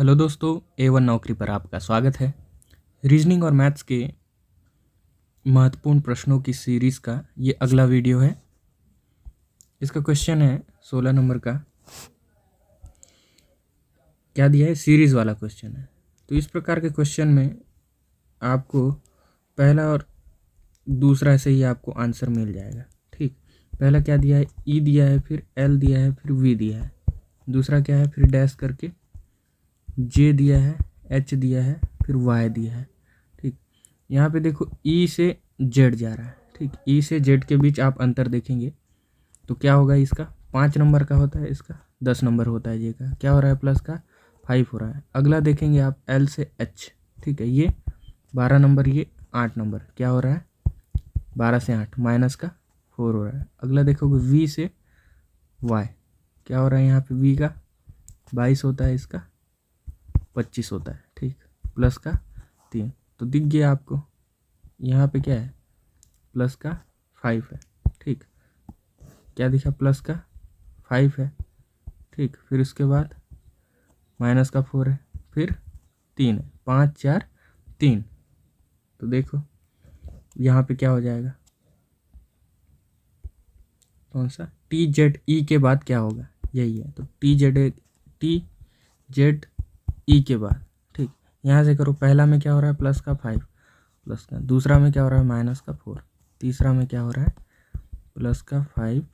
Hello दोस्तों, A1 नौकरी पर आपका स्वागत है। रीजनिंग और मैथ्स के महत्वपूर्ण प्रश्नों की सीरीज़ का ये अगला वीडियो है। इसका क्वेश्चन है 16 नंबर का। क्या दिया है? सीरीज़ वाला क्वेश्चन है। तो इस प्रकार के क्वेश्चन में आपको पहला और दूसरा से ही आपको आंसर मिल जाएगा। ठीक, पहला क्या दिया है? ई दिया है, फिर एल दिया है, फिर वी दिया है। दूसरा क्या है? फिर डैश करके जे दिया है, एच दिया है, फिर वाई दिया है। ठीक, यहाँ पे देखो ई से जेड जा रहा है। ठीक, ई से जेड के बीच आप अंतर देखेंगे तो क्या होगा? इसका 5 नंबर का होता है, इसका 10 नंबर होता है। जे का क्या हो रहा है? प्लस का 5 हो रहा है। अगला देखेंगे आप एल से एच। ठीक है, ये 12 नंबर, ये 8 नंबर। क्या हो रहा है? 12 से 8 माइनस का 4 हो रहा है। अगला देखोगे वी से वाई। क्या हो रहा है? यहाँ पे वी का 22 होता है, इसका 25 होता है। ठीक, प्लस का 3। तो दिख गया आपको यहाँ पे क्या है? प्लस का 5 है। ठीक, क्या दिखा? प्लस का 5 है। ठीक, फिर उसके बाद माइनस का 4 है, फिर 3 है। 5 4 3। तो देखो यहाँ पे क्या हो जाएगा? कौन सा? टी जेड ई के बाद क्या होगा? यही है। तो टी जेड ई के बाद। ठीक, यहाँ से करो। पहला में क्या हो रहा है? प्लस का 5 प्लस का। दूसरा में क्या हो रहा है? माइनस का 4। तीसरा में क्या हो रहा है? प्लस का 5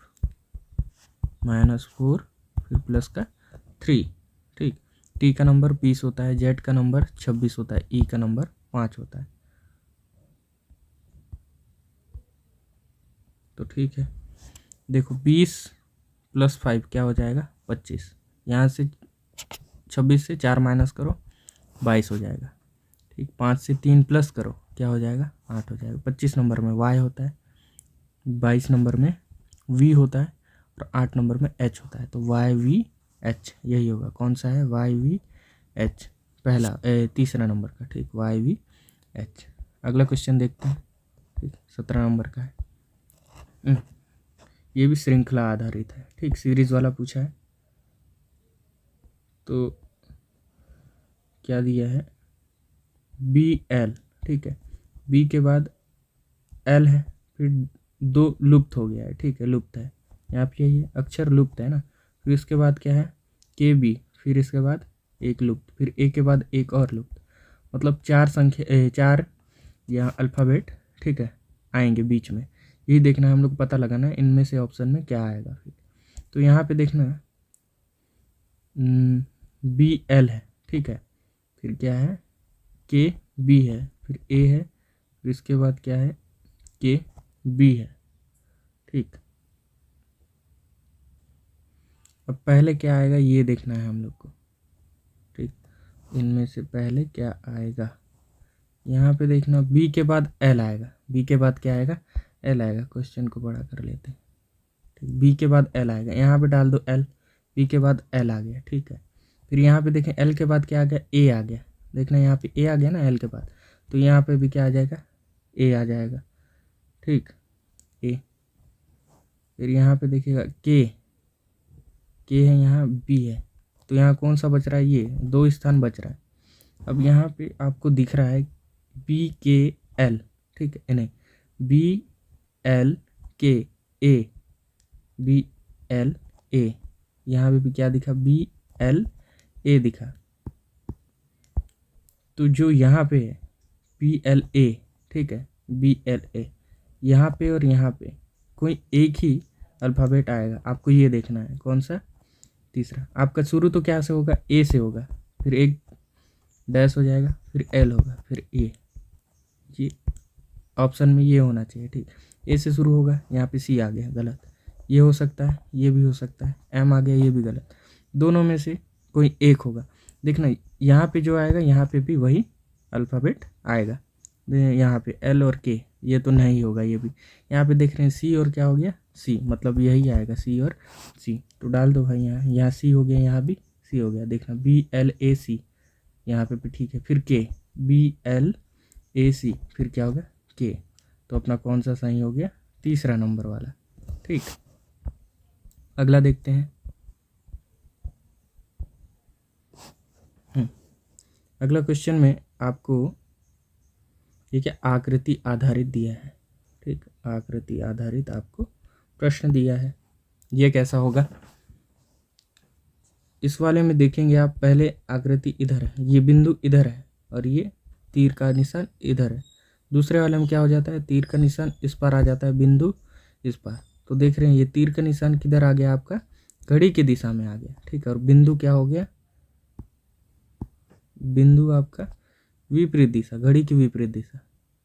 माइनस 4 फिर प्लस का 3। ठीक, टी का नंबर 20 होता है, जेड का नंबर 26 होता है, ई का नंबर 5 होता है। तो ठीक है, देखो 20 प्लस 5 क्या हो जाएगा? 25। यहाँ से 26 से 4 माइनस करो, 22 हो जाएगा। ठीक, 5 से 3 प्लस करो, क्या हो जाएगा? 8 हो जाएगा। 25 नंबर में वाई होता है, 22 नंबर में वी होता है और 8 नंबर में एच होता है। तो वाई वी एच यही होगा। कौन सा है? वाई वी एच, पहला तीसरा नंबर का। ठीक, वाई वी एच। अगला क्वेश्चन देखते हैं। ठीक, 17 नंबर का है। ये भी श्रृंखला आधारित है। ठीक, सीरीज वाला पूछा है। तो क्या दिया है? B L. ठीक है, बी के बाद एल है, फिर 2 लुप्त हो गया है। ठीक है, लुप्त है यहाँ पे, ये अक्षर लुप्त है ना। फिर उसके बाद क्या है? के बी, फिर इसके बाद एक लुप्त, फिर ए के बाद एक और लुप्त। मतलब 4 संख्या 4 यहाँ अल्फ़ाबेट, ठीक है, आएंगे बीच में। यही देखना है हम लोग, पता लगाना है इनमें से ऑप्शन में क्या आएगा। फिर तो यहाँ पे देखना है बी एल है। ठीक है, फिर क्या है? के बी है, फिर ए है, फिर इसके बाद क्या है? के बी है। ठीक, अब पहले क्या आएगा ये देखना है हम लोग को। ठीक, इनमें से पहले क्या आएगा? यहाँ पे देखना, बी के बाद एल आएगा। बी के बाद क्या आएगा? एल आएगा। क्वेश्चन को बड़ा कर लेते हैं। ठीक, बी के बाद एल आएगा, यहाँ पे डाल दो एल। बी के बाद एल आ गया। ठीक है, फिर यहाँ पे देखें एल के बाद क्या आ गया? ए आ गया। देखना यहाँ पे ए आ गया ना एल के बाद, तो यहाँ पे भी क्या आ जाएगा? ए आ जाएगा। ठीक, ए। फिर यहाँ पे देखिएगा के है, यहाँ बी है, तो यहाँ कौन सा बच रहा है? ये 2 स्थान बच रहा है। अब यहाँ पे आपको दिख रहा है बी के एल। ठीक है, नहीं, बी एल के ए, बी एल ए। यहाँ पे भी क्या दिखा? बी एल ए दिखा। तो जो यहाँ पे है बी एल ए, ठीक है, बी एल ए, यहाँ पे और यहाँ पे कोई एक ही अल्फ़ाबेट आएगा। आपको ये देखना है कौन सा? तीसरा। आपका शुरू तो क्या से होगा? ए से होगा, फिर एक डैश हो जाएगा, फिर एल होगा, फिर ए। ये ऑप्शन में ये होना चाहिए। ठीक, ए से शुरू होगा, यहाँ पे सी आ गया, गलत। ये हो सकता है, ये भी हो सकता है, एम आ गया, ये भी गलत। दोनों में से कोई एक होगा। देखना यहाँ पे जो आएगा, यहाँ पे भी वही अल्फ़ाबेट आएगा। यहाँ पे एल और के, ये तो नहीं होगा। ये भी यहाँ पे देख रहे हैं सी, और क्या हो गया? सी, मतलब यही आएगा, सी और सी। तो डाल दो भाई, यहाँ सी हो गया, यहाँ भी सी हो गया। देखना बी एल ए सी, यहाँ पे भी ठीक है। फिर के, बी एल ए सी, फिर क्या होगा? के। तो अपना कौन सा सही हो गया? तीसरा नंबर वाला। ठीक, अगला देखते हैं। अगला क्वेश्चन में आपको ये क्या आकृति आधारित दिया है, ठीक, आकृति आधारित आपको प्रश्न दिया है। ये कैसा होगा, इस वाले में देखेंगे आप, पहले आकृति इधर है, ये बिंदु इधर है और ये तीर का निशान इधर है। दूसरे वाले में क्या हो जाता है, तीर का निशान इस पर आ जाता है, बिंदु इस पर। तो देख रहे हैं ये तीर का निशान किधर आ गया आपका, घड़ी की दिशा में आ गया, ठीक है। और बिंदु क्या हो गया, बिंदु आपका विपरीत दिशा, घड़ी की विपरीत दिशा,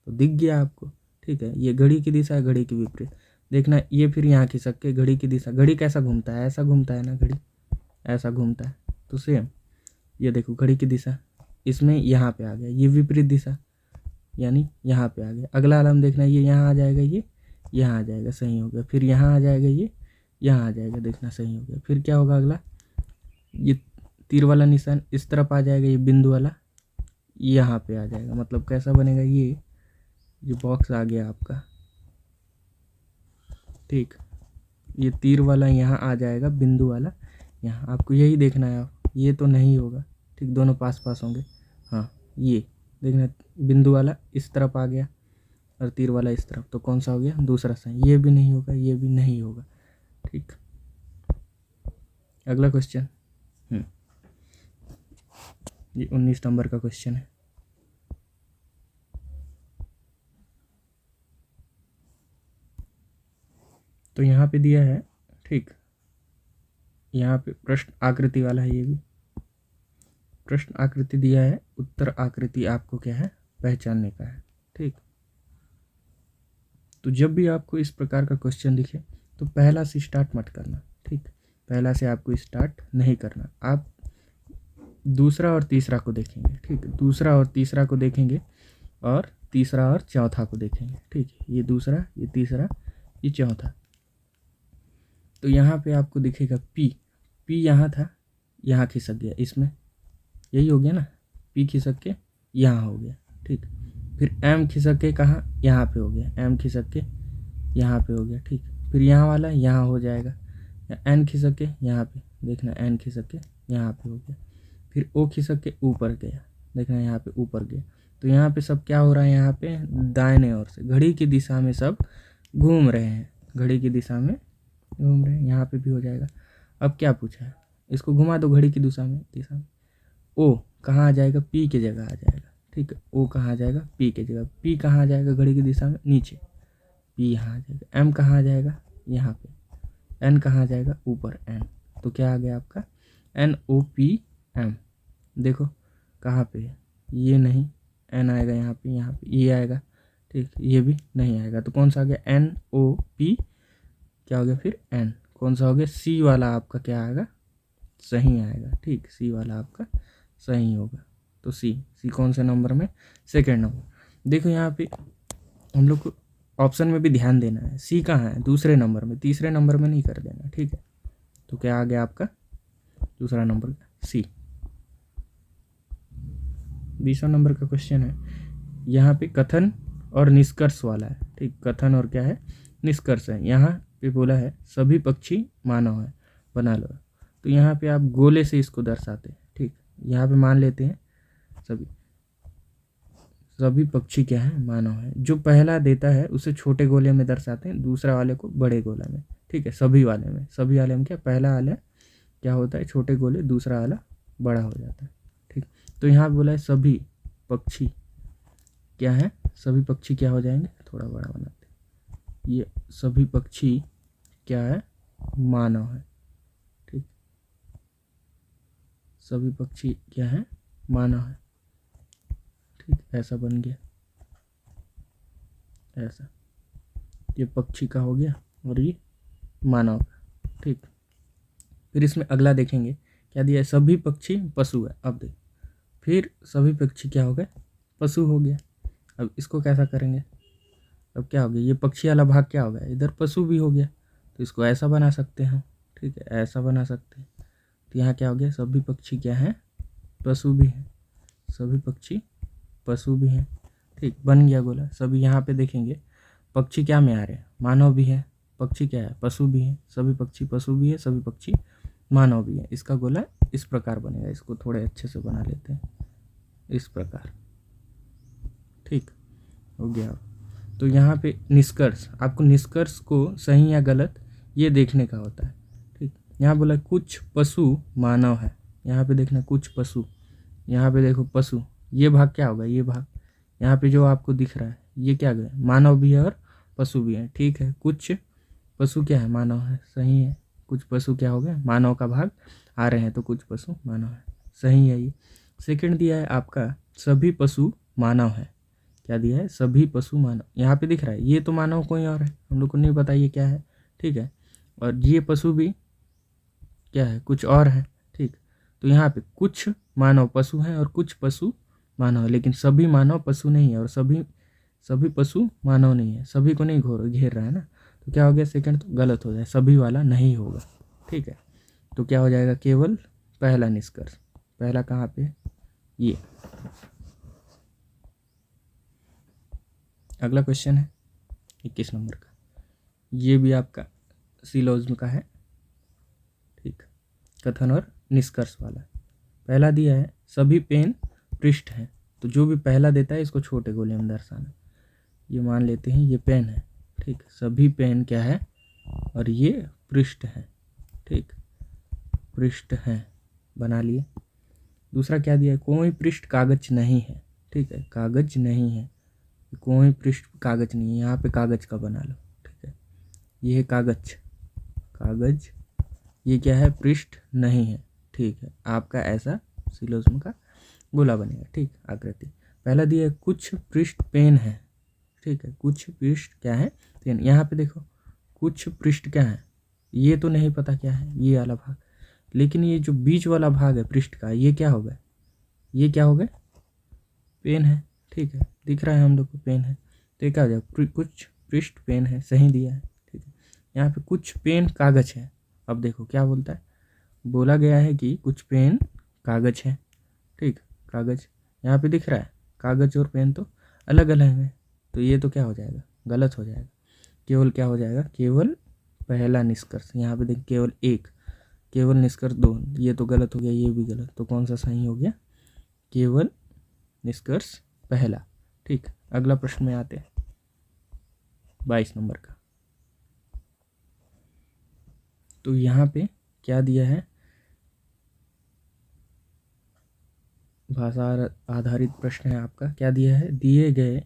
तो दिख गया आपको, ठीक है। ये घड़ी की दिशा है, घड़ी की विपरीत। देखना ये फिर यहाँ खिसक के घड़ी की दिशा, घड़ी कैसा घूमता है, ऐसा घूमता है ना, घड़ी ऐसा घूमता है। तो सेम ये देखो घड़ी की दिशा, इसमें यहाँ पे आ गया, ये विपरीत दिशा यानी यहाँ पे आ गया। अगला वाला हम देखना, ये यहाँ आ जाएगा, ये यहाँ आ जाएगा, सही हो गया। फिर यहाँ आ जाएगा, ये यहाँ आ जाएगा, देखना सही हो गया। फिर क्या होगा अगला, ये तीर वाला निशान इस तरफ आ जाएगा, ये बिंदु वाला यहाँ पे आ जाएगा। मतलब कैसा बनेगा, ये बॉक्स आ गया आपका, ठीक। ये तीर वाला यहाँ आ जाएगा, बिंदु वाला यहाँ, आपको यही देखना है। आप ये तो नहीं होगा, ठीक, दोनों पास पास होंगे। हाँ ये देखना, बिंदु वाला इस तरफ आ गया और तीर वाला इस तरफ, तो कौन सा हो गया, दूसरा सही। ये भी नहीं होगा, ये भी नहीं होगा, ठीक। अगला क्वेश्चन, ये 19 नंबर का क्वेश्चन है। तो यहाँ पे दिया है, ठीक, यहाँ पे प्रश्न आकृति वाला है, ये भी प्रश्न आकृति दिया है, उत्तर आकृति आपको क्या है, पहचानने का है, ठीक। तो जब भी आपको इस प्रकार का क्वेश्चन दिखे तो पहला से स्टार्ट मत करना, ठीक, पहला से आपको स्टार्ट नहीं करना। आप दूसरा और तीसरा को देखेंगे, ठीक, दूसरा और तीसरा को देखेंगे और तीसरा और चौथा को देखेंगे, ठीक। ये दूसरा, ये तीसरा, ये चौथा। तो यहाँ पे आपको दिखेगा पी, पी यहाँ था, यहाँ खिसक गया, इसमें यही हो गया ना, पी खिसक के यहाँ हो गया, ठीक। फिर एम खिसक के कहाँ, यहाँ पे हो गया, एम खिसक के यहाँ पे हो गया, ठीक। फिर यहाँ वाला यहाँ हो जाएगा, एन खिसक के यहाँ पे, देखना एन खिसक के यहाँ पे हो गया। फिर ओ खिसक के ऊपर गया, देखना यहाँ पे ऊपर गया। तो यहाँ पे सब क्या हो रहा है, यहाँ पे दाहिने ओर से घड़ी की दिशा में सब घूम रहे हैं, घड़ी की दिशा में घूम रहे हैं। यहाँ पे भी हो जाएगा। अब क्या पूछा है, इसको घुमा दो घड़ी की दिशा में। ओ कहाँ आ जाएगा, पी की जगह आ जाएगा, ठीक है। ओ कहाँ आ जाएगा, पी की जगह। पी कहाँ आ जाएगा घड़ी की दिशा में, नीचे, पी यहाँ आ जाएगा। एम कहाँ आ जाएगा, यहाँ पे। एन कहाँ आ जाएगा, ऊपर, एन। तो क्या आ गया आपका, एन ओ पी एम। देखो कहाँ पे है, ये नहीं, एन आएगा यहाँ पे ये आएगा, ठीक। ये भी नहीं आएगा, तो कौन सा आ गया, एन ओ पी, क्या हो गया फिर एन। कौन सा हो गया, सी वाला आपका क्या आएगा, सही आएगा, ठीक, सी वाला आपका सही होगा। तो सी कौन से नंबर में, सेकेंड नंबर। देखो यहाँ पे हम लोग को ऑप्शन में भी ध्यान देना है, सी कहाँ है, दूसरे नंबर में, तीसरे नंबर में नहीं कर देना, ठीक है। तो क्या आ गया आपका दूसरा नंबर सी। 20वां नंबर का क्वेश्चन है, यहाँ पे कथन और निष्कर्ष वाला है, ठीक। कथन और क्या है, निष्कर्ष है। यहाँ पे बोला है सभी पक्षी मानव है, बना लो। तो यहाँ पे आप गोले से इसको दर्शाते हैं, ठीक। यहाँ पे मान लेते हैं सभी पक्षी क्या है, मानव है। जो पहला देता है उसे छोटे गोले में दर्शाते हैं, दूसरा वाले को बड़े गोला में, ठीक है। सभी वाले में क्या, पहला वाला क्या होता है छोटे गोले, दूसरा वाला बड़ा हो जाता है, ठीक। तो यहाँ बोला है सभी पक्षी क्या है, सभी पक्षी क्या हो जाएंगे, थोड़ा बड़ा बनाते हैं, ये सभी पक्षी क्या है, मानव है, ठीक। सभी पक्षी क्या है, मानव है, ठीक। ऐसा बन गया, ऐसा, ये पक्षी का हो गया और ये मानव का, ठीक। फिर इसमें अगला देखेंगे क्या दिया है, सभी पक्षी पशु है। अब देख, फिर सभी पक्षी क्या हो गए, पशु हो गया। अब इसको कैसा करेंगे, अब क्या हो गया, ये पक्षी वाला भाग क्या हो गया, इधर पशु भी हो गया। तो इसको ऐसा बना सकते हैं, ठीक है, ऐसा बना सकते हैं। तो यहाँ क्या हो गया, सभी पक्षी क्या है, पशु भी हैं, सभी पक्षी पशु भी हैं, ठीक, बन गया गोला। सभी यहाँ पे देखेंगे पक्षी क्या में आ रहे हैं, मानव भी है, पक्षी क्या है, पशु भी है, सभी पक्षी पशु भी है, सभी पक्षी मानव भी है। इसका गोला इस प्रकार बनेगा। इसको थोड़े अच्छे से बना लेते हैं, इस प्रकार। ठीक हो गया। तो यहाँ पे निष्कर्ष, आपको निष्कर्ष को सही या गलत ये देखने का होता है। ठीक, यहाँ बोला कुछ पशु मानव है, यहाँ पे देखना कुछ पशु, यहाँ पे देखो पशु, ये भाग क्या होगा, ये भाग यहाँ पे जो आपको दिख रहा है ये क्या है, मानव भी है और पशु भी है। ठीक है, कुछ पशु क्या है, मानव है, सही है। कुछ पशु क्या हो गया, मानव का भाग आ रहे हैं, तो कुछ पशु मानव है, सही है ये। सेकंड दिया है आपका सभी पशु मानव है, क्या दिया है, सभी पशु मानव, यहाँ पे दिख रहा है ये तो मानव कोई और है, हम लोग को नहीं पता ये क्या है। ठीक है, और ये पशु भी क्या है, कुछ और है। ठीक, तो यहाँ पे कुछ मानव पशु हैं और कुछ पशु मानव है, लेकिन सभी मानव पशु नहीं है और सभी पशु मानव नहीं है, सभी को नहीं घेर रहा है ना। तो क्या हो गया, सेकंड तो गलत हो जाए, सभी वाला नहीं होगा। ठीक है, तो क्या हो जाएगा, केवल पहला निष्कर्ष। पहला कहाँ पे, ये। अगला क्वेश्चन है 21 नंबर का, ये भी आपका सिलोज्म का है। ठीक, कथन और निष्कर्ष वाला। पहला दिया है सभी पेन पृष्ठ हैं, तो जो भी पहला देता है इसको छोटे गोले में दर्शाना। ये मान लेते हैं ये पेन है। ठीक, सभी पेन क्या है, और ये पृष्ठ है। ठीक, पृष्ठ है, बना लिए। दूसरा क्या दिया है, कोई पृष्ठ कागज नहीं है। ठीक है, कागज नहीं है, कोई पृष्ठ कागज नहीं है, यहाँ पे कागज का बना लो। ठीक है, ये है कागज, कागज, ये क्या है, पृष्ठ नहीं है। ठीक है, आपका ऐसा सिलोज्म का गोला बनेगा। ठीक, आकृति। पहला दिया है कुछ पृष्ठ पेन है। ठीक है, कुछ पृष्ठ क्या है, पेन। यहाँ पे देखो कुछ पृष्ठ क्या है, ये तो नहीं पता क्या है ये वाला भाग, लेकिन ये जो बीच वाला भाग है पृष्ठ का, ये क्या होगा, ये क्या होगा, पेन है। ठीक है, दिख रहा है हम लोग को पेन है, तो ये क्या हो जाएगा, कुछ पृष्ठ पेन है, सही दिया है। ठीक है, यहाँ पे कुछ पेन कागज है। अब देखो क्या बोलता है, बोला गया है कि कुछ पेन कागज है। ठीक, कागज यहाँ पे दिख रहा है, कागज और पेन तो अलग अलग है, तो ये तो क्या हो जाएगा, गलत हो जाएगा। केवल क्या हो जाएगा, केवल पहला निष्कर्ष। यहाँ पे देख केवल एक, केवल निष्कर्ष दो, ये तो गलत हो गया, ये भी गलत, तो कौन सा सही हो गया, केवल निष्कर्ष पहला। ठीक, अगला प्रश्न में आते हैं 22 नंबर का। तो यहाँ पे क्या दिया है, भाषा आधारित प्रश्न है आपका। क्या दिया है, दिए गए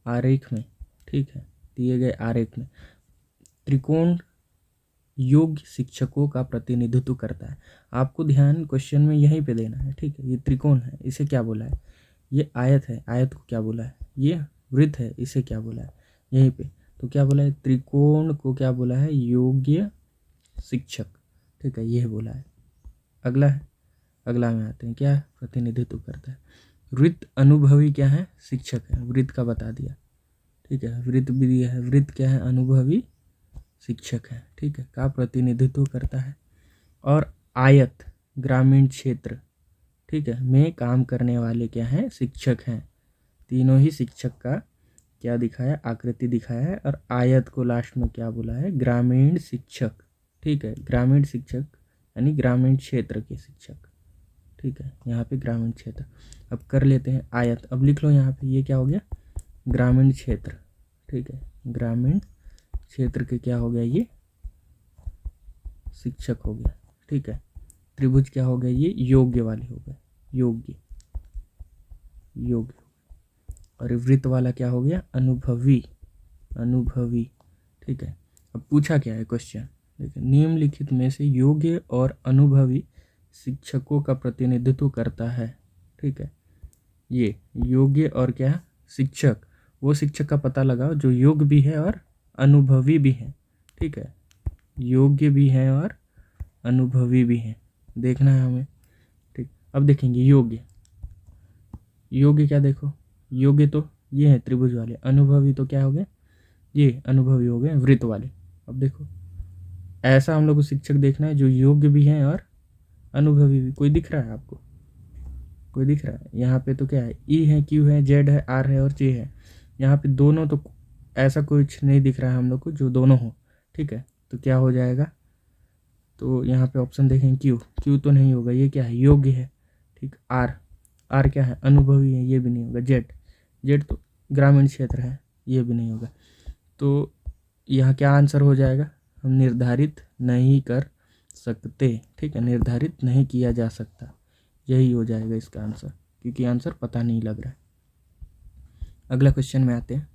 आरेख में, ठीक है, दिए गए आरेख में त्रिकोण योग्य शिक्षकों का प्रतिनिधित्व करता है। आपको ध्यान क्वेश्चन में यहीं पे देना है। ठीक है, ये त्रिकोण है, इसे क्या बोला है, ये आयत है, आयत को क्या बोला है, ये वृत्त है, इसे क्या बोला है, यहीं पे तो क्या बोला है, त्रिकोण को क्या बोला है, योग्य शिक्षक। ठीक है, यह बोला है। अगला है, अगला में आते हैं, क्या प्रतिनिधित्व करता है, वृत्त अनुभवी क्या है, शिक्षक है, वृत्त का बता दिया। ठीक है, वृत्त भी दिया है, वृत्त क्या है, अनुभवी शिक्षक है। ठीक है, का प्रतिनिधित्व करता है। और आयत ग्रामीण क्षेत्र, ठीक है, में काम करने वाले क्या हैं, शिक्षक हैं। तीनों ही शिक्षक का क्या दिखाया, आकृति दिखाया है। और आयत को लास्ट में क्या बोला है, ग्रामीण शिक्षक। ठीक है, ग्रामीण शिक्षक यानी ग्रामीण क्षेत्र के शिक्षक। ठीक है, यहाँ पे ग्रामीण क्षेत्र। अब कर लेते हैं आयत, अब लिख लो यहाँ पे, ये क्या हो गया, ग्रामीण क्षेत्र। ठीक है, ग्रामीण क्षेत्र के क्या हो गया, ये शिक्षक हो गया। ठीक है, त्रिभुज क्या हो गया, ये योग्य वाले हो गए, योग्य, योग्य। और वृत्त वाला क्या हो गया, अनुभवी, अनुभवी। ठीक है, अब पूछा क्या है क्वेश्चन, देखिए, निम्नलिखित में से योग्य और अनुभवी शिक्षकों का प्रतिनिधित्व करता है। ठीक है, ये योग्य और क्या, शिक्षक, वो शिक्षक का पता लगाओ जो योग्य भी है और अनुभवी भी है। ठीक है, योग्य भी है और अनुभवी भी है, देखना है हमें। ठीक, अब देखेंगे योग्य, योग्य क्या, देखो योग्य तो ये है त्रिभुज वाले, अनुभवी तो क्या हो गए, ये अनुभवी हो गए वृत्त वाले। अब देखो ऐसा हम लोग को शिक्षक देखना है जो योग्य भी है और अनुभवी भी। कोई दिख रहा है आपको, कोई दिख रहा है, यहाँ पे तो क्या है, ई है, क्यू है, जेड है, आर है और जे है। यहाँ पे दोनों तो ऐसा कुछ नहीं दिख रहा है हम लोग को जो दोनों हो। ठीक है, तो क्या हो जाएगा, तो यहाँ पे ऑप्शन देखें, क्यू, क्यू तो नहीं होगा, ये क्या है, योग्य है। ठीक, आर, आर क्या है, अनुभवी है, ये भी नहीं होगा। जेड, जेड तो ग्रामीण क्षेत्र है, ये भी नहीं होगा। तो यहाँ क्या आंसर हो जाएगा, हम निर्धारित नहीं कर सकते, ठीक है, निर्धारित नहीं किया जा सकता, यही हो जाएगा इसका आंसर, क्योंकि आंसर पता नहीं लग रहा है। अगला क्वेश्चन में आते हैं,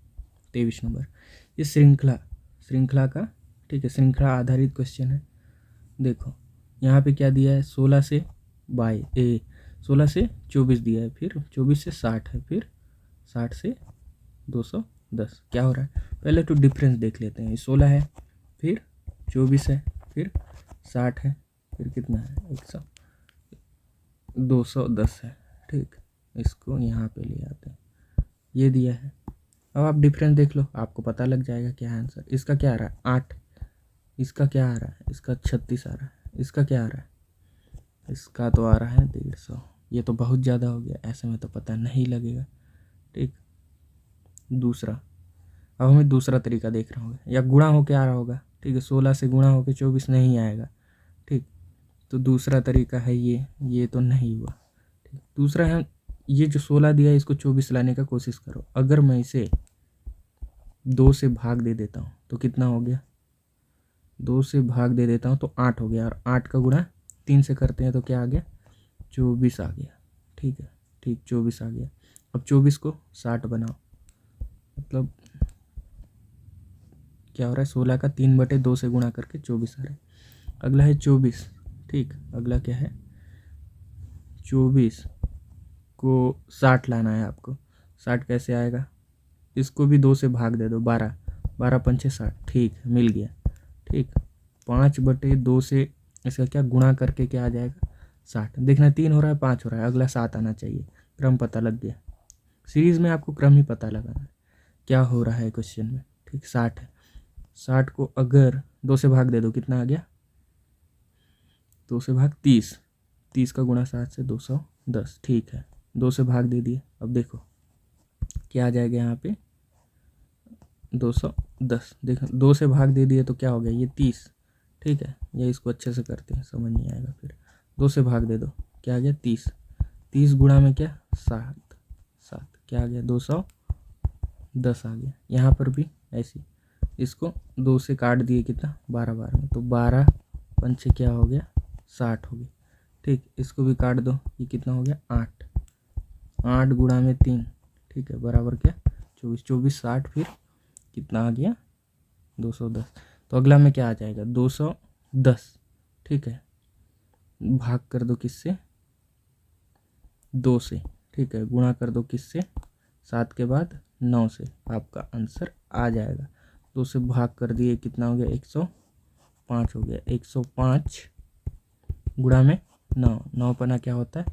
23 नंबर। ये श्रृंखला का, ठीक है, श्रृंखला आधारित क्वेश्चन है। देखो यहाँ पे क्या दिया है, 16 से 24 दिया है, फिर 24 से 60 है, फिर 60 से 210। क्या हो रहा है, पहले तो डिफरेंस देख लेते हैं। 16 है, फिर 24 है, फिर 60 है, फिर कितना है, 210 है, ठीक। इसको यहाँ पे ले आते हैं, ये दिया है। अब आप डिफरेंस देख लो, आपको पता लग जाएगा क्या आंसर। इसका क्या आ रहा है, 8, इसका क्या आ रहा है, इसका 36 आ रहा है, इसका क्या आ रहा है, इसका तो आ रहा है 150। ये तो बहुत ज़्यादा हो गया, ऐसे में तो पता नहीं लगेगा, ठीक। दूसरा, अब हमें दूसरा तरीका देख रहा होगा, या गुणा होके आ रहा होगा, ठीक है, 16 से गुणा होके 24 नहीं आएगा, ठीक। तो दूसरा तरीका है ये तो नहीं हुआ, ठीक। दूसरा है, ये जो 16 दिया है इसको 24 लाने का कोशिश करो। अगर मैं इसे 2 से भाग दे देता हूँ तो कितना हो गया, 2 से भाग दे देता हूँ तो 8 हो गया, और 8 का गुणा 3 से करते हैं तो क्या आ गया, 24 आ गया, ठीक है, ठीक, 24 आ गया। अब 24 को 60 बनाओ, मतलब क्या हो रहा है, 16 का 3/2 से गुणा करके 24 आ रहा है। अगला है 24, ठीक, अगला क्या है, 24 को 60 लाना है आपको। 60 कैसे आएगा, इसको भी 2 से भाग दे दो, 12, 12 पंचे 60, ठीक, मिल गया, ठीक। 5/2 से इसका क्या गुणा करके क्या आ जाएगा, 60। देखना 3 हो रहा है, 5 हो रहा है, अगला 7 आना चाहिए। क्रम पता लग गया, सीरीज में आपको क्रम ही पता लगाना है क्या हो रहा है क्वेश्चन में, ठीक। 60 है, 60 को अगर 2 से भाग दे दो, कितना आ गया, 2 से भाग 30, 30 का गुणा 7 से 210, ठीक है, 2 से भाग दे दिए। अब देखो क्या आ जाएगा यहाँ पे, 210। देखो 2 से भाग दे दिए तो क्या हो गया, ये 30, ठीक है। ये इसको अच्छे से करते हैं, समझ नहीं आएगा। फिर 2 से भाग दे दो, क्या आ गया, 30, 30 गुणा में क्या, 7, 7 क्या आ गया, 210 आ गया। यहाँ पर भी ऐसी, इसको 2 से काट दिए, कितना, 12 बार में, तो 12 पंचे क्या हो गया, 60 हो गया, ठीक। इसको भी काट दो, ये कितना हो गया, 8, 8 गुणा में 3, ठीक है, बराबर क्या, 24, 24 60, फिर कितना आ गया, 210। तो अगला में क्या आ जाएगा, 210, ठीक है, भाग कर दो किससे, 2 से, ठीक है, गुणा कर दो किससे, 7 के बाद 9 से, आपका आंसर आ जाएगा। 2 से भाग कर दिए, कितना हो गया, 105 हो गया। 105 गुणा में 9, 9 पना क्या होता है,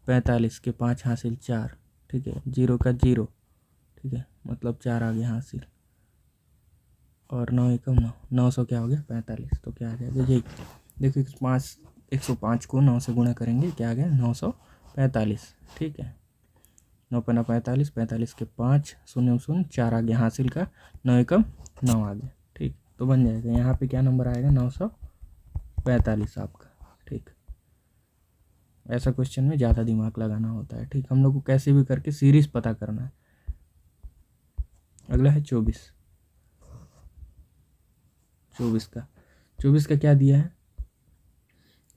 45 के 5 हासिल 4, ठीक है, 0 का 0, ठीक है, मतलब 4 आ गया हासिल, और 9 एकम 9, 900 क्या हो गया, 45। तो क्या आ जाएगा, यही देखो, 105 को 9 से गुणा करेंगे, क्या आ गया, 945, ठीक है। 9 पना 45, 45 के 5 शून्य शून्य 4 आ गया हासिल का, 9 एकम 9 आ गया, ठीक। तो बन जाएगा यहाँ पे क्या नंबर आएगा, 945 आपका, ठीक। ऐसा क्वेश्चन में ज़्यादा दिमाग लगाना होता है, ठीक। हम लोग को कैसे भी करके सीरीज पता करना है। अगला है 24 का क्या दिया है,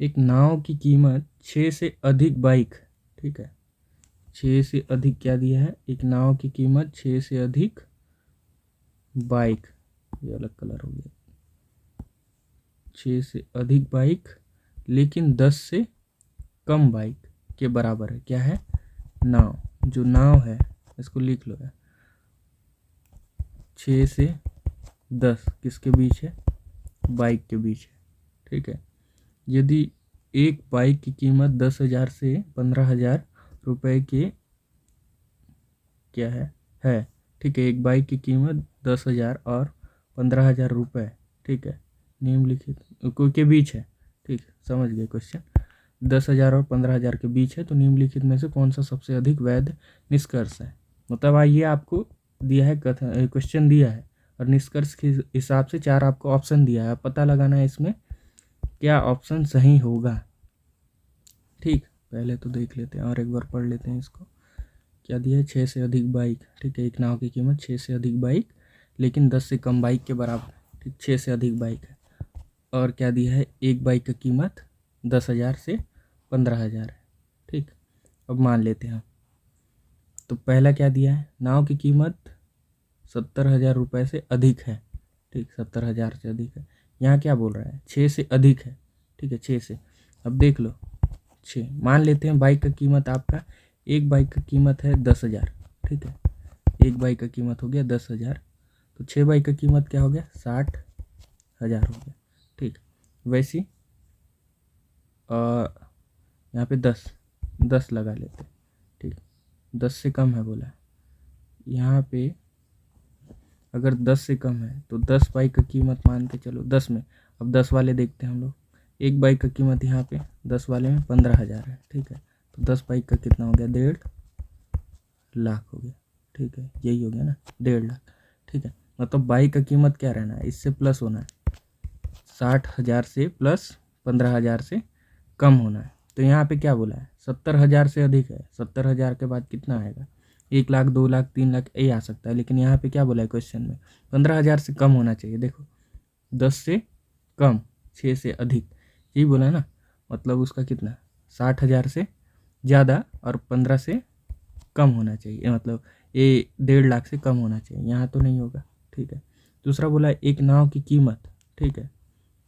एक नाव की कीमत 6 से अधिक बाइक, ठीक है, 6 से अधिक क्या दिया है, एक नाव की कीमत 6 से अधिक बाइक, ये अलग कलर हो गया, 6 से अधिक बाइक लेकिन 10 से कम बाइक के बराबर है। क्या है, नाव, जो नाव है इसको लिख लो यार, 6 से 10 किसके बीच है, बाइक के बीच है, ठीक है। यदि एक बाइक की कीमत 10,000 से 15,000 रुपये के क्या है, ठीक है, एक बाइक की कीमत 10,000 और 15,000 रुपये, ठीक है, निम्नलिखित के बीच है, ठीक, समझ गए क्वेश्चन। 10,000 और 15,000 के बीच है, तो निम्नलिखित में से कौन सा सबसे अधिक वैध निष्कर्ष है। मतलब आइए, आपको दिया है क्वेश्चन दिया है, और निष्कर्ष के हिसाब से 4 आपको ऑप्शन दिया है, पता लगाना है इसमें क्या ऑप्शन सही होगा, ठीक। पहले तो देख लेते हैं और एक बार पढ़ लेते हैं इसको। क्या दिया है? 6 से अधिक बाइक, ठीक है। एक नाव की कीमत 6 से अधिक बाइक लेकिन 10 से कम बाइक के बराबर, ठीक। 6 से अधिक बाइक है। और क्या दिया है? एक बाइक की कीमत 10,000 से 15,000 है, ठीक। अब मान लेते हैं हम। तो पहला क्या दिया है? नाव की कीमत 70,000 रुपये से अधिक है, ठीक। 70,000 से अधिक है। यहाँ क्या बोल रहा है? 6 से अधिक है, ठीक है। 6 से, अब देख लो 6 मान लेते हैं। बाइक का कीमत आपका, एक बाइक का कीमत है 10,000, ठीक है। एक बाइक का कीमत हो गया 10,000, तो 6 बाइक का कीमत क्या हो गया? 60,000 हो गया, ठीक। वैसे यहाँ पे 10 लगा लेते हैं, ठीक। 10 से कम है बोला है यहाँ पे। अगर 10 से कम है तो 10 बाइक का कीमत मान के चलो 10 में। अब 10 वाले देखते हैं हम लोग। एक बाइक का कीमत यहाँ पे 10 वाले में 15,000 है, ठीक है। तो 10 बाइक का कितना हो गया? 1.5 लाख हो गया, ठीक है। यही हो गया ना, 1.5 लाख, ठीक है। मतलब बाइक का कीमत क्या रहना है? इससे प्लस होना है, 60,000 से प्लस 15,000 से कम होना है। तो यहाँ पे क्या बोला है? 70,000 से अधिक है। 70,000 के बाद कितना आएगा? 1 लाख, 2 लाख, 3 लाख, ये आ सकता है। लेकिन यहाँ पे क्या बोला है क्वेश्चन में? 15,000 से कम होना चाहिए। देखो 10 से कम, 6 से अधिक, यही बोला है ना। मतलब उसका कितना? 60,000 से ज़्यादा और 15 से कम होना चाहिए। मतलब ये 1.5 लाख से कम होना चाहिए। यहाँ तो नहीं होगा, ठीक है। दूसरा बोला है एक नाव की कीमत, ठीक है।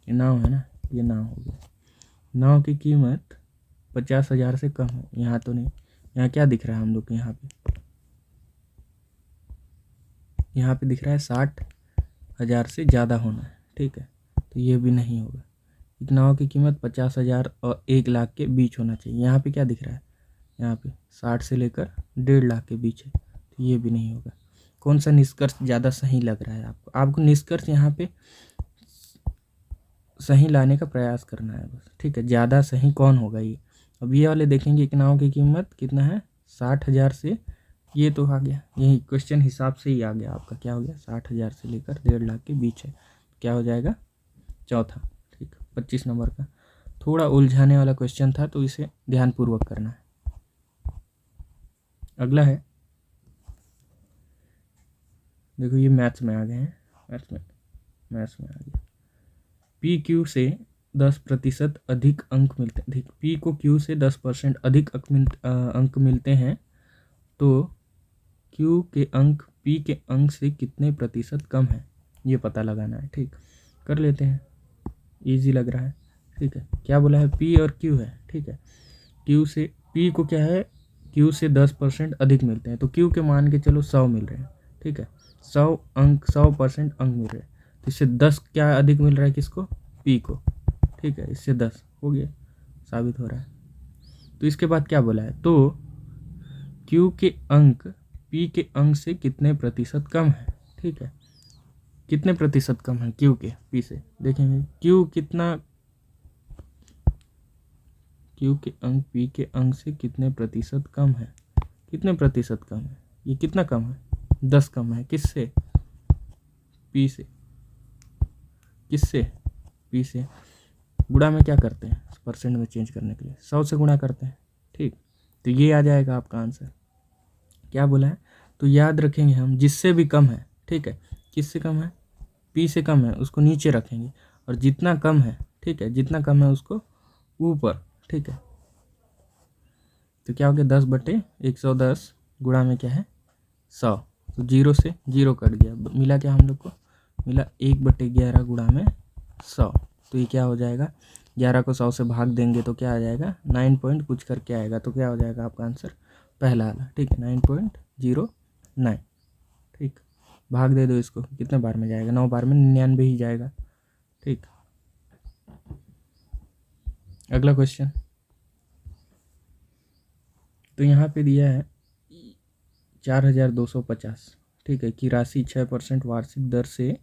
ये नाव है ना, ये नाव हो गया। नाव की कीमत 50,000 से कम है। यहाँ तो नहीं। यहाँ क्या दिख रहा है हम लोग को? यहाँ पे दिख रहा है 60,000 से ज़्यादा होना है, ठीक है। तो ये भी नहीं होगा। एक नाव की कीमत 50,000 और 1 लाख के बीच होना चाहिए। यहाँ पे क्या दिख रहा है? यहाँ पे 60 से लेकर 1.5 लाख के बीच है, तो ये भी नहीं होगा। कौन सा निष्कर्ष ज़्यादा सही लग रहा है आपको? आपको निष्कर्ष यहाँ पे सही लाने का प्रयास करना है बस, ठीक है। ज़्यादा सही कौन होगा ये? अब ये वाले देखेंगे। एक नाव की कीमत कितना है? 60,000 से, ये तो आ गया, यही क्वेश्चन हिसाब से ही आ गया आपका। क्या हो गया? 60,000 से लेकर 1.5 लाख के बीच है। क्या हो जाएगा? चौथा, ठीक। 25 नंबर का थोड़ा उलझाने वाला क्वेश्चन था, तो इसे ध्यानपूर्वक करना है। अगला है, देखो ये मैथ्स में आ गए हैं। मैथ्स में आ गया। पी क्यू से 10% अधिक अंक मिलते हैं। पी को क्यू से 10% अधिक अंक मिलते हैं, तो क्यू के अंक पी के अंक से कितने प्रतिशत कम है, ये पता लगाना है, ठीक। कर लेते हैं, इजी लग रहा है, ठीक है। क्या बोला है? पी और क्यू है, ठीक है। क्यू से पी को क्या है? क्यू से 10% अधिक मिलते हैं, तो क्यू के मान के चलो 100 मिल रहे हैं, ठीक है। 100% अंक मिल रहे हैं, तो इससे 10 क्या अधिक मिल रहा है? किसको? पी को, ठीक है। इससे 10 हो गया, साबित हो रहा है। तो इसके बाद क्या बोला है? तो क्यू के अंक पी के अंक से कितने प्रतिशत कम है, ठीक है। कितने प्रतिशत कम है क्यू के पी से? देखेंगे क्यू कितना, क्यू के अंक पी के अंक से कितने प्रतिशत कम है। कितने प्रतिशत कम है? ये कितना कम है? 10 कम है। किससे? पी से। किससे? पी से। गुणा में क्या करते हैं? परसेंट में चेंज करने के लिए 100 से गुणा करते हैं, ठीक। तो ये आ जाएगा आपका आंसर। क्या बोला है? तो याद रखेंगे हम, जिससे भी कम है, ठीक है। किससे कम है? पी से कम है, उसको नीचे रखेंगे। और जितना कम है, ठीक है, जितना कम है उसको ऊपर, ठीक है। तो क्या हो गया? 10/110 गुणा में क्या है? 100। तो 0 से 0 कट गया, मिला क्या हम लोग को? मिला 1/11 गुणा में 100। तो ये क्या हो जाएगा? 11 को 100 से भाग देंगे तो क्या आ जाएगा? 9 पॉइंट कुछ करके आएगा। तो क्या हो जाएगा आपका आंसर? पहला वाला, ठीक है, 9.09, ठीक। भाग दे दो इसको, कितने बार में जाएगा? 9 बार में 99 ही जाएगा, ठीक। अगला क्वेश्चन, तो यहाँ पे दिया है 4,250, ठीक है, की राशि 6% वार्षिक दर से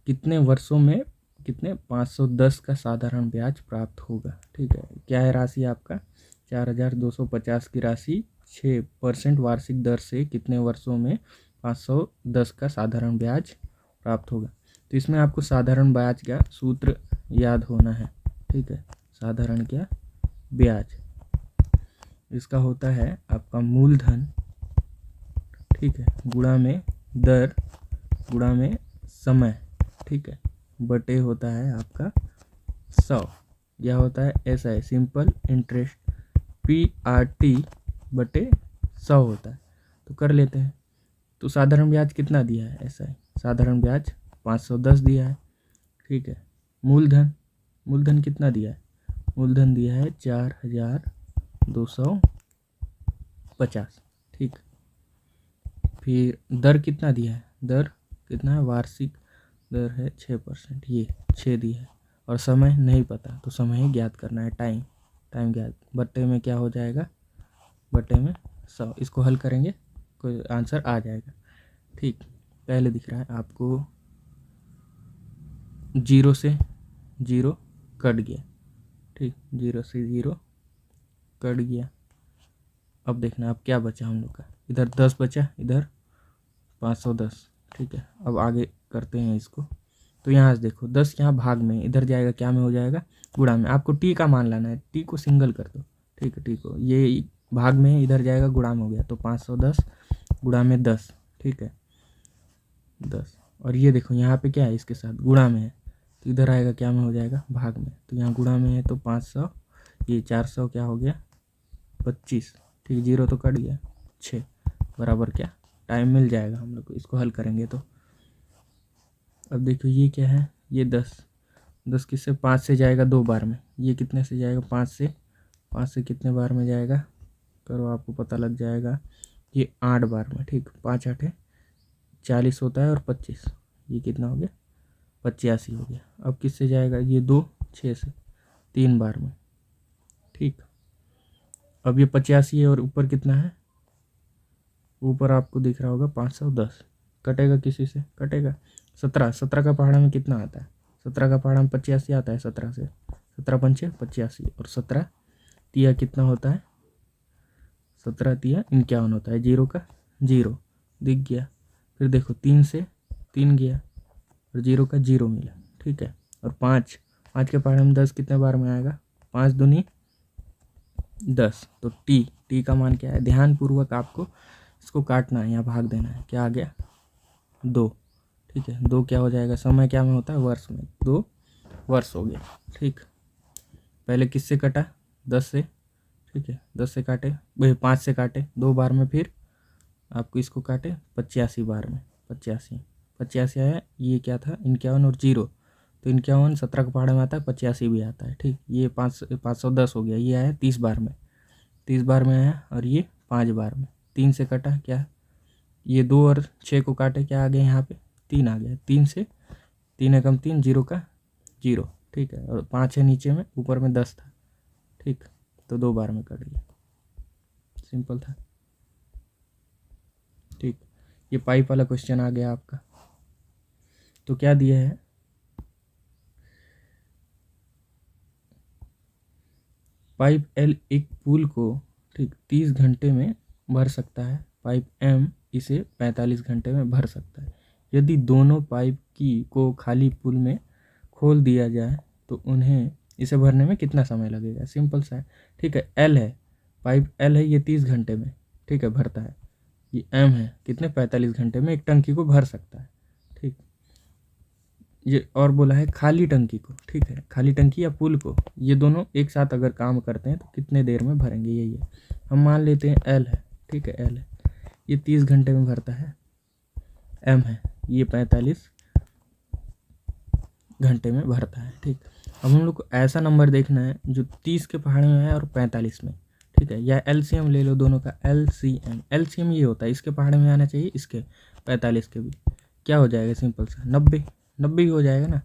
कितने वर्षों में कितने 510 का साधारण ब्याज प्राप्त होगा, ठीक है। क्या है राशि आपका? 4,250 की राशि 6% वार्षिक दर से कितने वर्षों में 510 का साधारण ब्याज प्राप्त होगा। तो इसमें आपको साधारण ब्याज का सूत्र याद होना है, ठीक है। साधारण क्या? ब्याज, इसका होता है आपका मूलधन, ठीक है, गुणा में दर गुणा में समय, ठीक है, बटे होता है आपका 100। यह होता है SI सिंपल इंटरेस्ट, PRT बटे 100 होता है। तो कर लेते हैं। तो साधारण ब्याज कितना दिया है SI? साधारण ब्याज 510 दिया है, ठीक है। मूलधन कितना दिया है? मूलधन दिया है 4250, ठीक। फिर दर कितना दिया है? दर कितना है? वार्षिक दर है 6%, ये 6 दिया है। और समय नहीं पता, तो समय ही ज्ञात करना है, टाइम ज्ञात, बट्टे में क्या हो जाएगा? बट्टे में 100। इसको हल करेंगे, कोई आंसर आ जाएगा, ठीक। पहले दिख रहा है आपको 0 से 0 कट गया, ठीक, 0 से 0 कट गया। अब देखना अब क्या बचा हम लोग का, इधर 10 बचा, इधर 510, ठीक है। अब आगे करते हैं इसको। तो यहाँ से देखो 10 यहाँ भाग में, इधर जाएगा क्या में हो जाएगा? गुणा में। आपको टी का मान लाना है, टी को सिंगल कर दो, ठीक है। टी को ये भाग में, इधर जाएगा गुणा में हो गया, तो 510 गुणा में 10, ठीक है, 10। और ये देखो यहाँ पे क्या है? इसके साथ गुणा में है, तो इधर आएगा क्या में हो जाएगा? भाग में। तो यहाँ गुणा में है तो 500, ये 400 क्या हो गया? 25, ठीक। 0 तो कट गया, 6 बराबर क्या? टाइम मिल जाएगा हम लोग को, इसको हल करेंगे तो। अब देखो ये क्या है? ये 10 किससे? 5 से जाएगा 2 बार में। ये कितने से जाएगा? 5 से कितने बार में जाएगा? करो, आपको पता लग जाएगा। ये 8 बार में, ठीक। 5 8 40 होता है, और 25, ये कितना हो गया? 85 हो गया। अब किससे जाएगा? ये 2 6 से 3 बार में, ठीक। अब ये 85 है, और ऊपर कितना है? ऊपर आपको दिख रहा होगा 510, कटेगा किसी से? कटेगा 17 का पहाड़ा में कितना आता है? 17 का पहाड़ा में 85 आता है, 17 से 17 पंचे 85, और 17 तिया कितना होता है? 17 तिया 51 होता है। 0 का 0 दिख गया। फिर देखो 3 से 3 गया, और 0 का 0 मिला, ठीक है। और 5 के पहाड़े में 10 कितने बार में आएगा? 5 दूनी 10। तो टी का मान क्या है? ध्यानपूर्वक आपको इसको काटना है, यहाँ भाग देना है। क्या आ गया? 2, ठीक है। 2 क्या हो जाएगा? समय क्या में होता है? वर्ष में। 2 वर्ष हो गया, ठीक। पहले किससे कटा? 10 से, ठीक है। 10 से काटे, 5 से काटे 2 बार में, फिर आपको इसको काटे 85 बार में। 85 आया। ये क्या था? 51 और 0, तो 51 17 के पहाड़े में आता है, 85 भी आता है, ठीक। ये 510 हो गया। ये आया 30 बार में, 30 बार में आया, और ये 5 बार में। 3 से कटा क्या? ये 2 और 6 को काटे, क्या आ गया यहाँ पे? 3 आ गया। 3 से 3 एकम 3, 0 का 0, ठीक है। और 5 है नीचे में, ऊपर में 10 था, ठीक। तो 2 बार में कट गया, सिंपल था, ठीक। ये पाइप वाला क्वेश्चन आ गया आपका। तो क्या दिया है? पाइप L एक पुल को, ठीक, 30 घंटे में भर सकता है। पाइप M इसे 45 घंटे में भर सकता है। यदि दोनों पाइप को खाली पुल में खोल दिया जाए तो उन्हें इसे भरने में कितना समय लगेगा? सिंपल सा है, ठीक है। L है, पाइप L है, ये 30 घंटे में, ठीक है, भरता है। ये M है, कितने? 45 घंटे में एक टंकी को भर सकता है, ठीक। ये और बोला है खाली टंकी को, ठीक है, खाली टंकी या पुल को, ये दोनों एक साथ अगर काम करते हैं तो कितने देर में भरेंगे? यही है। हम मान लेते हैं L है, ठीक है, L है, ये 30 घंटे में भरता है। M है, ये 45 घंटे में भरता है, ठीक। अब हम लोग को ऐसा नंबर देखना है जो 30 के पहाड़े में है और 45 में, ठीक है। या LCM ले लो दोनों का, LCM ये होता है, इसके पहाड़े में आना चाहिए, इसके 45 के भी। क्या हो जाएगा? सिंपल सा 90 ही हो जाएगा ना।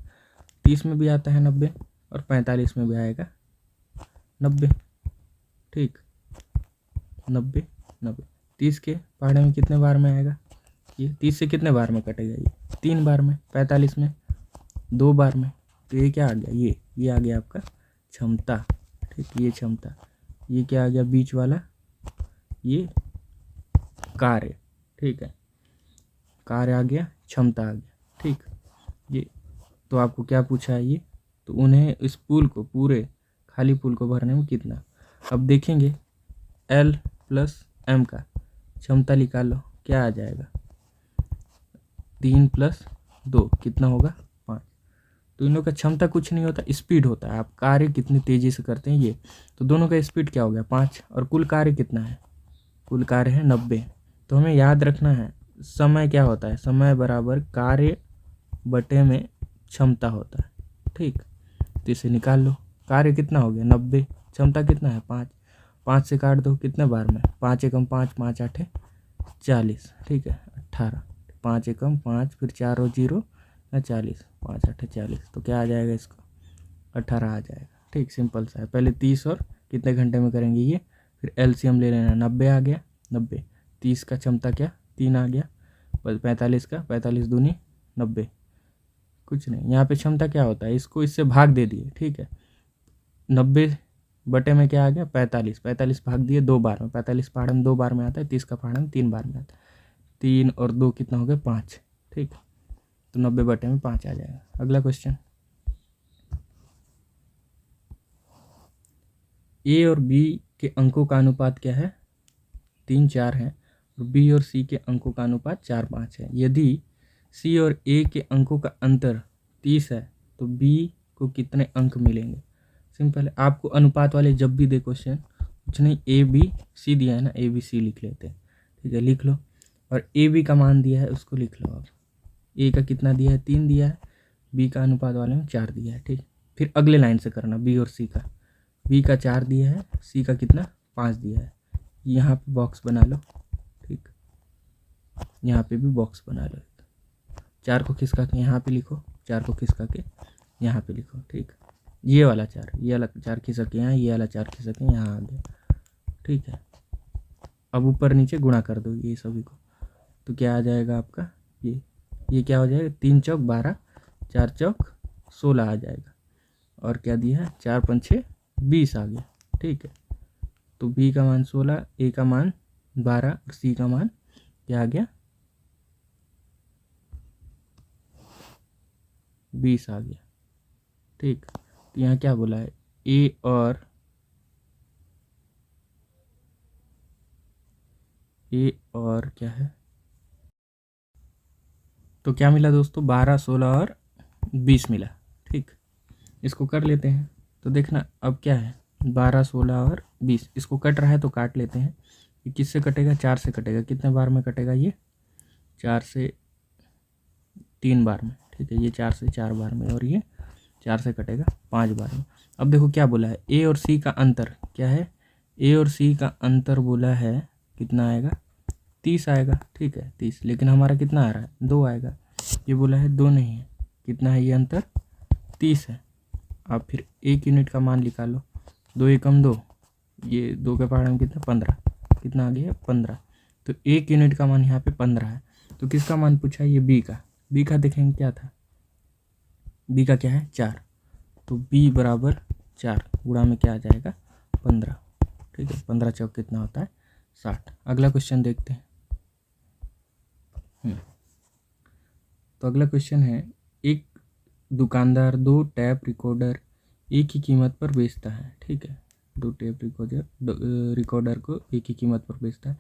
30 में भी आता है 90, और 45 में भी आएगा 90, ठीक। 90 30 के पहाड़े में कितने बार में आएगा? ये 30 से कितने बार में कटेगा? ये 3 बार में। 45 में 2 बार में। तो ये क्या आ गया? ये आ गया आपका क्षमता, ठीक। ये क्षमता, ये क्या आ गया? बीच वाला ये कार्य, ठीक है, कार्य आ गया, क्षमता आ गया, ठीक। ये तो आपको क्या पूछा है? ये तो उन्हें इस पुल को, पूरे खाली पुल को भरने में कितना? अब देखेंगे L प्लस M का क्षमता निकालो, क्या आ जाएगा? 3 प्लस 2 कितना होगा? 5। तो इन लोगों का क्षमता कुछ नहीं होता, स्पीड होता है। आप कार्य कितनी तेज़ी से करते हैं ये, तो दोनों का स्पीड क्या हो गया? 5। और कुल कार्य कितना है? कुल कार्य है 90। तो हमें याद रखना है समय क्या होता है, समय बराबर कार्य बटे में क्षमता होता है, ठीक। तो इसे निकाल लो, कार्य कितना हो गया? 90, क्षमता कितना है? 5। 5 से काट दो, कितने बार में? 5 एकम 5, 5 आठे 40, ठीक है 18। 5 एकम 5, फिर 4 और 0 40, 5 आठे 40। तो क्या आ जाएगा इसको? 18 आ जाएगा, ठीक। सिंपल सा है। पहले 30 और कितने घंटे में करेंगे ये, फिर एलसीएम ले लेना। 90 आ गया, 90। 30 का क्षमता क्या? 3 आ गया। 45 का 45 दूनी 90, कुछ नहीं। यहाँ पे क्षमता क्या होता है, इसको इससे भाग दे दिए, ठीक है। 90 बटे में क्या आ गया? 45। 45 भाग दिए 2 बार में, 45 पहाड़न 2 बार में आता है, 30 का पहाड़न 3 बार में आता है। 3 और 2 कितना हो गया? 5, ठीक। तो 90 बटे में 5 आ जाएगा। अगला क्वेश्चन, ए और बी के अंकों का अनुपात क्या है? 3 4 है। और बी और सी के अंकों का अनुपात 4 5 है। यदि सी और ए के अंकों का अंतर 30 है तो बी को कितने अंक मिलेंगे? सिंपल है। आपको अनुपात वाले जब भी दे क्वेश्चन, कुछ नहीं, ए बी सी दिया है ना, ए बी सी लिख लेते हैं, ठीक है, लिख लो। और ए बी का मान दिया है उसको लिख लो। अब ए का कितना दिया है? 3 दिया है। बी का अनुपात वाले में 4 दिया है, ठीक। फिर अगले लाइन से करना, बी और सी का। बी का 4 दिया है, सी का कितना? 5 दिया है। यहाँ पे बॉक्स बना लो, ठीक। यहाँ पे भी बॉक्स बना लो। 4 को खिसका के यहाँ पे लिखो, 4 को खिसका के यहाँ पे लिखो, ठीक। ये वाला 4, ये वाला 4 खिसक के यहाँ, ये वाला 4 खिसक के यहाँ आ गया, ठीक है। अब ऊपर नीचे गुणा कर दो ये सभी को, तो क्या आ जाएगा आपका? ये क्या हो जाएगा? 3 चौक 12, 4 चौक 16 आ जाएगा। और क्या दिया है? 4 पंछे 20 आ गया, ठीक है। तो बी का मान 16, ए का मान 12 और सी का मान क्या आ गया? 20 आ गया, ठीक। तो यहाँ क्या बोला है? ए और क्या है? तो क्या मिला दोस्तों? 12 16 और 20 मिला, ठीक। इसको कर लेते हैं तो देखना अब क्या है, 12 16 और 20। इसको कट रहा है तो काट लेते हैं। ये किससे कटेगा? 4 से कटेगा। कितने बार में कटेगा ये? 4 से 3 बार में, ठीक है। ये 4 से 4 बार में, और ये 4 से कटेगा 5 बार में। अब देखो क्या बोला है, ए और सी का अंतर क्या है? ए और सी का अंतर बोला है कितना आएगा? 30 आएगा, ठीक है 30। लेकिन हमारा कितना आ रहा है? 2 आएगा। ये बोला है 2 नहीं है। कितना है ये अंतर? 30 है। आप फिर 1 यूनिट का मान निकालो। 2 एकम 2, ये 2 के पहाड़ में कितना? 15। कितना आ गया? 15। तो 1 यूनिट का मान यहाँ पे 15 है। तो किसका मान पूछा है? ये बी का। बी का देखेंगे क्या था? बी का क्या है? 4। तो बी बराबर 4 गुणा में क्या आ जाएगा? 15, ठीक है। 15 चौक कितना होता है? 60। अगला क्वेश्चन देखते हैं। तो अगला क्वेश्चन है, एक दुकानदार 2 टैप रिकॉर्डर एक ही कीमत पर बेचता है, ठीक है। 2 टैप रिकॉर्डर को एक ही कीमत पर बेचता है।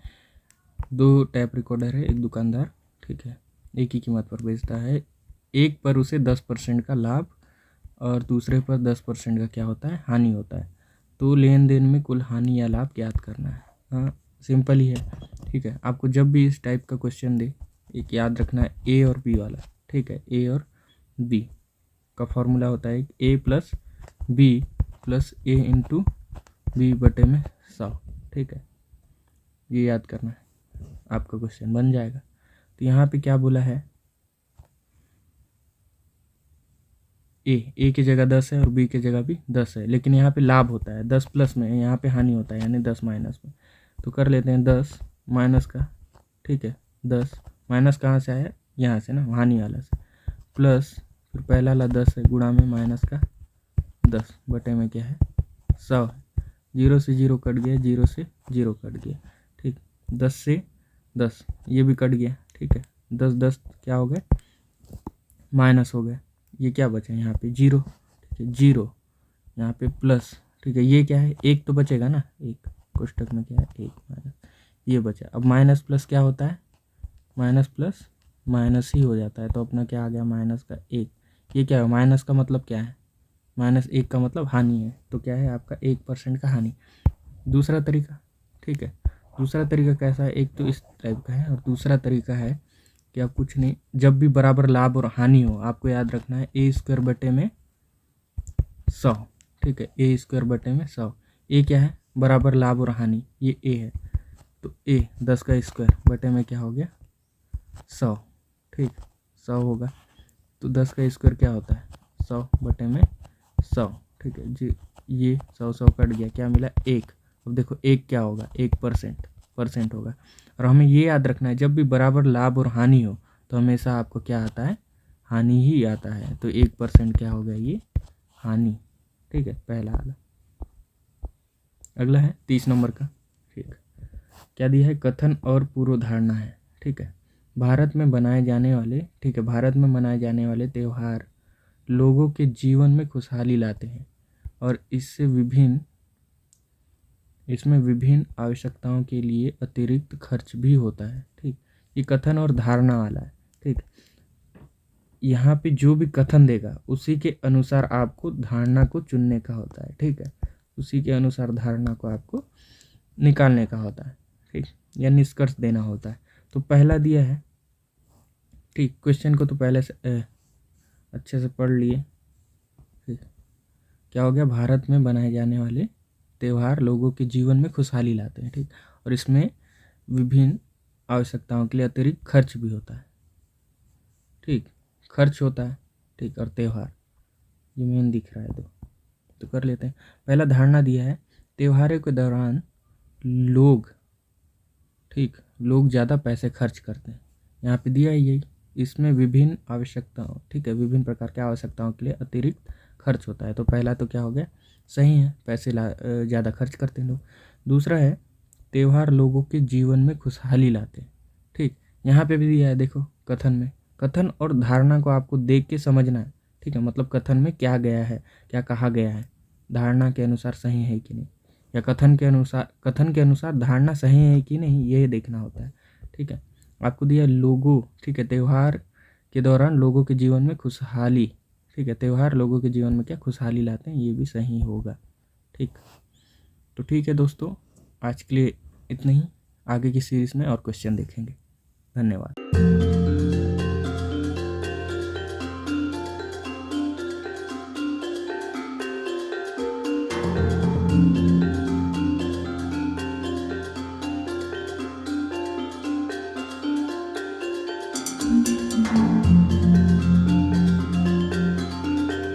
2 टैप रिकॉर्डर है एक दुकानदार, ठीक है, एक ही कीमत पर बेचता है। एक पर उसे 10% का लाभ और दूसरे पर 10% का क्या होता है? हानि होता है। तो लेन देन में कुल हानि या लाभ ज्ञात करना है। हाँ सिंपल ही है, ठीक है। आपको जब भी इस टाइप का क्वेश्चन दे, एक याद रखना है ए और बी वाला, ठीक है। ए और बी का फॉर्मूला होता है ए प्लस बी प्लस ए इंटू बी बटे में 100, ठीक है। ये याद करना है, आपका क्वेश्चन बन जाएगा। तो यहाँ पे क्या बोला है? ए की जगह 10 है और बी की जगह भी 10 है, लेकिन यहाँ पे लाभ होता है 10 प्लस में, यहाँ पे हानि होता है यानी 10 माइनस में। तो कर लेते हैं 10 माइनस का, ठीक है। 10 माइनस कहाँ से आया? यहाँ से ना, हानि वाला से। प्लस फिर पहला वाला 10 है गुणा में माइनस का 10 बटे में क्या है? 100 है। 0 से 0 कट गया, 0 से 0 कट गया, ठीक। 10 से 10 ये भी कट गया, ठीक है। 10 10 क्या हो गया? माइनस हो गया। ये क्या बचा यहाँ पे? 0, ठीक है। 0 यहाँ पे प्लस, ठीक है। ये क्या है? 1 तो बचेगा ना, 1 कोष्टक में क्या है, 1 माइनस, ये बचा। अब माइनस प्लस क्या होता है, माइनस प्लस माइनस ही हो जाता है, तो अपना क्या आ गया, माइनस का 1। ये क्या है, माइनस का मतलब क्या है, -1 का मतलब हानि है, तो क्या है आपका 1% का हानि। दूसरा तरीका, ठीक है, दूसरा तरीका कैसा है, एक तो इस टाइप का है और दूसरा तरीका है कि आप कुछ नहीं, जब भी बराबर लाभ और हानि हो आपको याद रखना है a² बटे में 100, ठीक है, a² बटे में 100। ए क्या है, बराबर लाभ और हानि, ये ए है, तो a 10 का स्क्वायर बटे में क्या हो गया, 100, ठीक, 100 होगा। तो 10 का स्क्वायर क्या होता है, 100 बटे में 100, ठीक है जी, ये 100 कट गया, क्या मिला, 1। अब देखो 1 क्या होगा, 1% होगा। और हमें ये याद रखना है जब भी बराबर लाभ और हानि हो तो हमेशा आपको क्या आता है, हानि ही आता है, तो 1% क्या हो गया, ये हानि, ठीक है, पहला वाला। अगला है 30 नंबर का, ठीक, क्या दिया है, कथन और पूर्वधारणा है, ठीक है। भारत में बनाए जाने वाले, ठीक है, भारत में मनाए जाने वाले त्यौहार लोगों के जीवन में खुशहाली लाते हैं और इसमें विभिन्न आवश्यकताओं के लिए अतिरिक्त खर्च भी होता है, ठीक। ये कथन और धारणा वाला है, ठीक। यहाँ पे जो भी कथन देगा उसी के अनुसार आपको धारणा को चुनने का होता है, ठीक है, उसी के अनुसार धारणा को आपको निकालने का होता है, ठीक, या निष्कर्ष देना होता है। तो पहला दिया है, ठीक, क्वेश्चन को तो पहले से अच्छे से पढ़ लिए, ठीक, क्या हो गया, भारत में बनाए जाने वाले त्यौहार लोगों के जीवन में खुशहाली लाते हैं, ठीक, और इसमें विभिन्न आवश्यकताओं के लिए अतिरिक्त खर्च भी होता है, ठीक, खर्च होता है, ठीक, और त्यौहार ये मेन दिख रहा है, तो कर लेते हैं। पहला धारणा दिया है, त्योहारों के दौरान लोग, ठीक, लोग ज़्यादा पैसे खर्च करते हैं, यहाँ पे दिया है यही, इसमें विभिन्न आवश्यकताओं, ठीक है, विभिन्न प्रकार की आवश्यकताओं के लिए अतिरिक्त खर्च होता है, तो पहला तो क्या हो गया, सही है, पैसे ज़्यादा खर्च करते हैं लोग। दूसरा है, त्यौहार लोगों के जीवन में खुशहाली लाते हैं, ठीक, यहाँ पे भी दिया है, देखो कथन में, कथन और धारणा को आपको देख के समझना है, ठीक है, मतलब कथन में क्या गया है, क्या कहा गया है, धारणा के अनुसार सही है कि नहीं, या कथन के अनुसार धारणा सही है कि नहीं, ये देखना होता है, ठीक है। आपको दिया लोगों, ठीक है, त्यौहार के दौरान लोगों के जीवन में खुशहाली, ठीक है, त्यौहार लोगों के जीवन में क्या खुशहाली लाते हैं, ये भी सही होगा, ठीक। तो ठीक है दोस्तों, आज के लिए इतना ही, आगे की सीरीज़ में और क्वेश्चन देखेंगे। धन्यवाद।